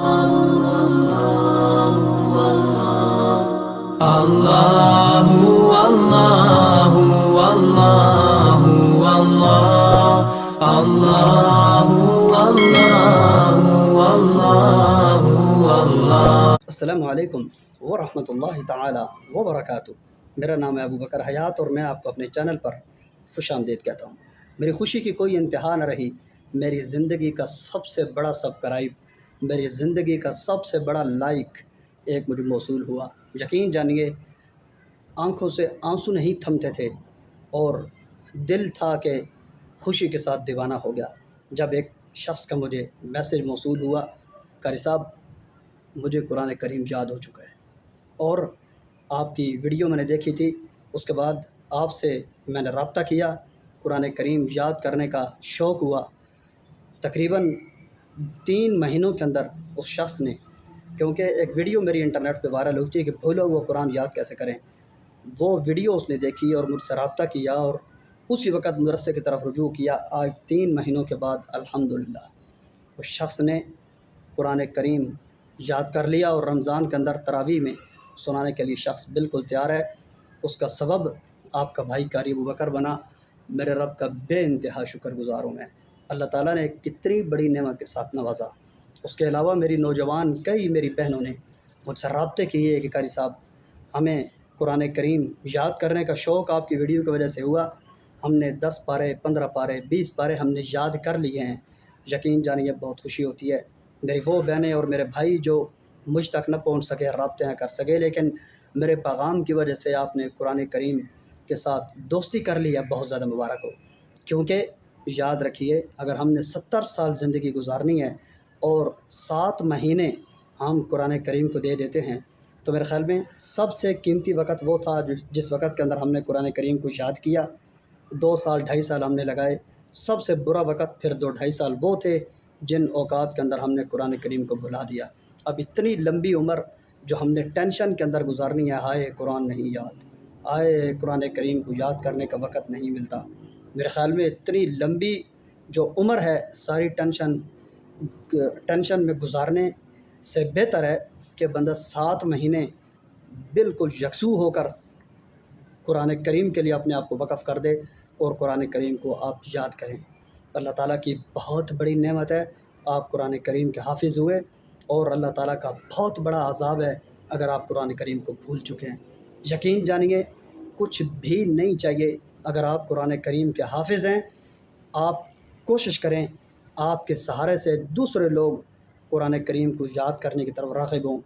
Allahu Allahu Allahu Allah Allahu Allahu Allahu Allah. السلام علیکم ورحمۃ اللہ تعالی وبرکاتہ. میرا نام ہے ابو بکر حیات اور میں آپ کو اپنے چینل پر خوش آمدید کہتا ہوں. میری خوشی کی کوئی انتہا نہ رہی. میری زندگی کا سب سے بڑا سبسکرائب، میری زندگی کا سب سے بڑا لائک ایک مجھے موصول ہوا. یقین جانیے آنکھوں سے آنسو نہیں تھمتے تھے اور دل تھا کہ خوشی کے ساتھ دیوانہ ہو گیا جب ایک شخص کا مجھے میسج موصول ہوا، قاری صاحب مجھے قرآن کریم یاد ہو چکا ہے اور آپ کی ویڈیو میں نے دیکھی تھی، اس کے بعد آپ سے میں نے رابطہ کیا، قرآن کریم یاد کرنے کا شوق ہوا. تقریباً 3 مہینوں کے اندر اس شخص نے، کیونکہ ایک ویڈیو میری انٹرنیٹ پہ وائرل ہوتی ہے کہ بھولا ہوا قرآن یاد کیسے کریں، وہ ویڈیو اس نے دیکھی اور مجھ سے رابطہ کیا اور اسی وقت مدرسے کی طرف رجوع کیا. آج 3 مہینوں کے بعد الحمدللہ اس شخص نے قرآن کریم یاد کر لیا اور رمضان کے اندر تراویح میں سنانے کے لیے شخص بالکل تیار ہے. اس کا سبب آپ کا بھائی قاری ابو بکر بنا. میرے رب کا بے انتہا شکر گزار ہوں میں. اللہ تعالیٰ نے کتنی بڑی نعمت کے ساتھ نوازا. اس کے علاوہ میری نوجوان کئی میری بہنوں نے مجھ سے رابطے کیے کہ قاری صاحب ہمیں قرآن کریم یاد کرنے کا شوق آپ کی ویڈیو کی وجہ سے ہوا. ہم نے 10 پارے 15 پارے 20 پارے ہم نے یاد کر لیے ہیں. یقین جانیے بہت خوشی ہوتی ہے. میری وہ بہنیں اور میرے بھائی جو مجھ تک نہ پہنچ سکے، رابطے نہ کر سکے، لیکن میرے پیغام کی وجہ سے آپ نے قرآن کریم کے ساتھ دوستی کر لی ہے، بہت زیادہ مبارک ہو. کیونکہ یاد رکھیے اگر ہم نے 70 سال زندگی گزارنی ہے اور 7 مہینے ہم قرآن کریم کو دے دیتے ہیں تو میرے خیال میں سب سے قیمتی وقت وہ تھا جس وقت کے اندر ہم نے قرآن کریم کو یاد کیا. 2 سال 2.5 سال ہم نے لگائے. سب سے برا وقت پھر 2-2.5 سال وہ تھے جن اوقات کے اندر ہم نے قرآن کریم کو بھلا دیا. اب اتنی لمبی عمر جو ہم نے ٹینشن کے اندر گزارنی ہے، ہائے قرآن نہیں یاد، ہائے قرآن کریم کو یاد کرنے کا وقت نہیں ملتا. میرے خیال میں اتنی لمبی جو عمر ہے ساری ٹینشن میں گزارنے سے بہتر ہے کہ بندہ 7 مہینے بالکل یکسو ہو کر قرآن کریم کے لیے اپنے آپ کو وقف کر دے اور قرآن کریم کو آپ یاد کریں. اللہ تعالیٰ کی بہت بڑی نعمت ہے آپ قرآن کریم کے حافظ ہوئے، اور اللہ تعالیٰ کا بہت بڑا عذاب ہے اگر آپ قرآن کریم کو بھول چکے ہیں. یقین جانیے کچھ بھی نہیں چاہیے اگر آپ قرآن کریم کے حافظ ہیں. آپ کوشش کریں آپ کے سہارے سے دوسرے لوگ قرآن کریم کو یاد کرنے کی طرف راغب ہوں،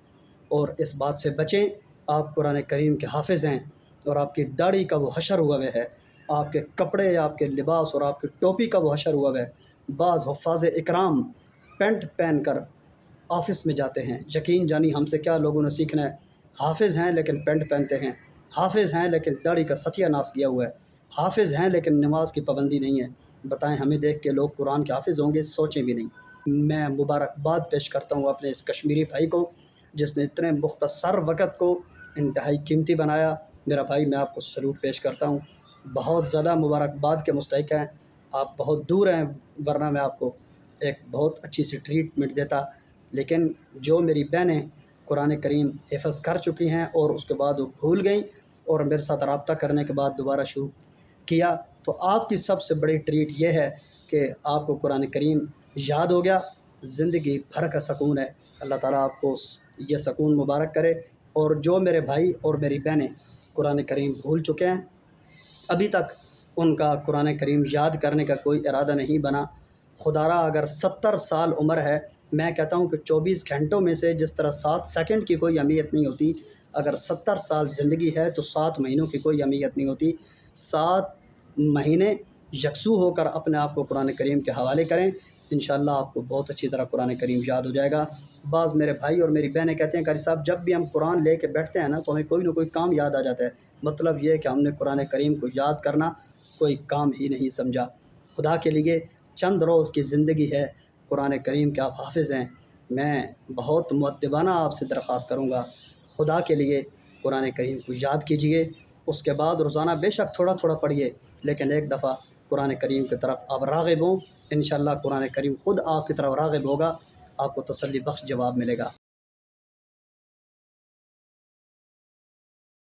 اور اس بات سے بچیں آپ قرآن کریم کے حافظ ہیں اور آپ کی داڑھی کا وہ حشر ہوا ہوا ہے، آپ کے کپڑے، آپ کے لباس اور آپ کی ٹوپی کا وہ حشر ہوا ہوا ہے. بعض حفاظ اکرام پینٹ پہن کر آفس میں جاتے ہیں. یقین جانی ہم سے کیا لوگوں نے سیکھنا ہے؟ حافظ ہیں لیکن پینٹ پہنتے ہیں، حافظ ہیں لیکن داڑھی کا ستیہ ناش کیا ہوا ہے، حافظ ہیں لیکن نماز کی پابندی نہیں ہے. بتائیں ہمیں دیکھ کے لوگ قرآن کے حافظ ہوں گے؟ سوچیں بھی نہیں. میں مبارکباد پیش کرتا ہوں اپنے اس کشمیری بھائی کو جس نے اتنے مختصر وقت کو انتہائی قیمتی بنایا. میرا بھائی میں آپ کو سلوٹ پیش کرتا ہوں. بہت زیادہ مبارکباد کے مستحق ہیں. آپ بہت دور ہیں ورنہ میں آپ کو ایک بہت اچھی سی ٹریٹمنٹ دیتا. لیکن جو میری بہنیں قرآن کریم حفظ کر چکی ہیں اور اس کے بعد وہ بھول گئیں اور میرے ساتھ رابطہ کرنے کے بعد دوبارہ شروع کیا، تو آپ کی سب سے بڑی ٹریٹ یہ ہے کہ آپ کو قرآن کریم یاد ہو گیا. زندگی بھر کا سکون ہے. اللہ تعالیٰ آپ کو یہ سکون مبارک کرے. اور جو میرے بھائی اور میری بہنیں قرآن کریم بھول چکے ہیں، ابھی تک ان کا قرآن کریم یاد کرنے کا کوئی ارادہ نہیں بنا، خدا را اگر 70 سال عمر ہے، میں کہتا ہوں کہ 24 گھنٹوں میں سے جس طرح 7 سیکنڈ کی کوئی اہمیت نہیں ہوتی، اگر 70 سال زندگی ہے تو 7 مہینوں کی کوئی اہمیت نہیں ہوتی. 7 مہینے یکسو ہو کر اپنے آپ کو قرآن کریم کے حوالے کریں، انشاءاللہ آپ کو بہت اچھی طرح قرآن کریم یاد ہو جائے گا. بعض میرے بھائی اور میری بہنیں کہتے ہیں قاری صاحب جب بھی ہم قرآن لے کے بیٹھتے ہیں نا تو ہمیں کوئی نہ کوئی کام یاد آ جاتا ہے. مطلب یہ ہے کہ ہم نے قرآن کریم کو یاد کرنا کوئی کام ہی نہیں سمجھا. خدا کے لیے چند روز کی زندگی ہے، قرآن کریم کے آپ حافظ ہیں. میں بہت مؤدبانہ آپ سے درخواست کروں گا، خدا کے لیے قرآن کریم کو یاد کیجئے. اس کے بعد روزانہ بے شک تھوڑا تھوڑا پڑھیے، لیکن ایک دفعہ قرآن کریم کی طرف آپ راغب ہوں، انشاءاللہ قرآن کریم خود آپ کی طرف راغب ہوگا آپ کو تسلی بخش جواب ملے گا۔